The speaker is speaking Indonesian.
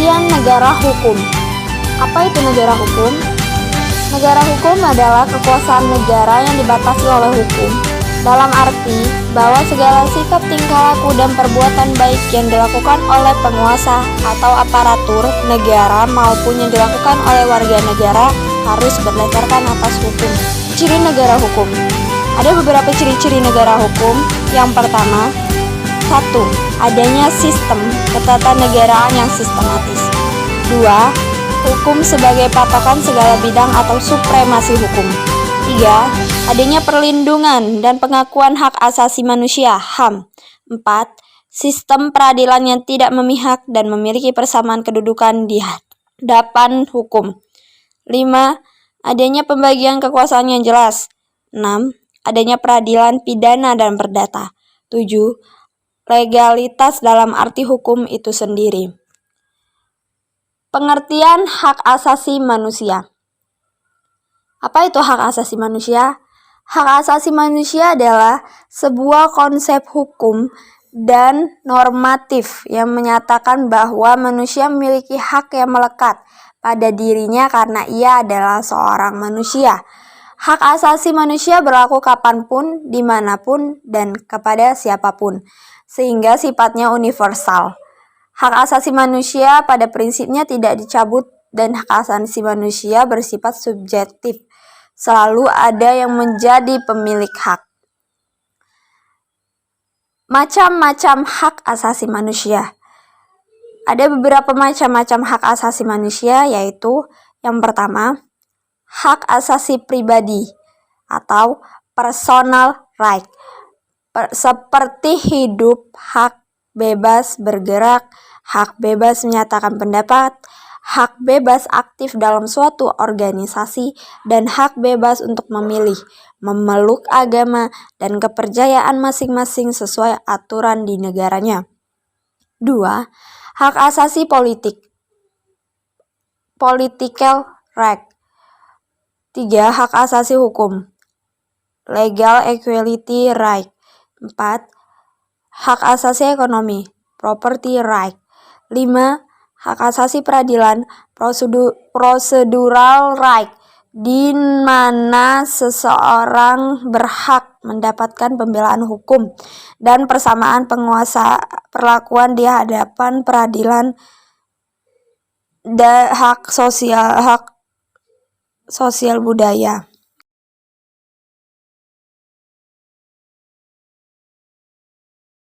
Pengertian negara hukum. Apa itu negara hukum? Negara hukum adalah kekuasaan negara yang dibatasi oleh hukum, dalam arti bahwa segala sikap, tingkah laku, dan perbuatan baik yang dilakukan oleh penguasa atau aparatur negara maupun yang dilakukan oleh warga negara harus berdasarkan atas hukum. Ciri negara hukum. Ada beberapa ciri-ciri negara hukum. Yang pertama, 1. Adanya sistem ketatanegaraan yang sistematis. 2. Hukum sebagai patokan segala bidang atau supremasi hukum. 3. Adanya perlindungan dan pengakuan hak asasi manusia (HAM). 4. Sistem peradilan yang tidak memihak dan memiliki persamaan kedudukan di hadapan hukum. 5. Adanya pembagian kekuasaan yang jelas. 6. Adanya peradilan pidana dan perdata. 7. Legalitas dalam arti hukum itu sendiri. Pengertian hak asasi manusia. Apa itu hak asasi manusia? Hak asasi manusia adalah sebuah konsep hukum dan normatif yang menyatakan bahwa manusia memiliki hak yang melekat pada dirinya karena ia adalah seorang manusia. Hak asasi manusia berlaku kapanpun, dimanapun, dan kepada siapapun, sehingga sifatnya universal. Hak asasi manusia pada prinsipnya tidak dicabut dan hak asasi manusia bersifat subjektif. Selalu ada yang menjadi pemilik hak. Macam-macam hak asasi manusia. Ada beberapa macam-macam hak asasi manusia, yaitu yang pertama, hak asasi pribadi atau personal right, seperti hidup, hak bebas bergerak, hak bebas menyatakan pendapat, hak bebas aktif dalam suatu organisasi, dan hak bebas untuk memilih, memeluk agama, dan kepercayaan masing-masing sesuai aturan di negaranya. 2. Hak asasi politik, political right. 3. Hak asasi hukum, legal equality right. 4. Hak asasi ekonomi, property right. 5. Hak asasi peradilan, procedural right, di mana seseorang berhak mendapatkan pembelaan hukum dan persamaan penguasa perlakuan di hadapan peradilan. Dan hak sosial budaya.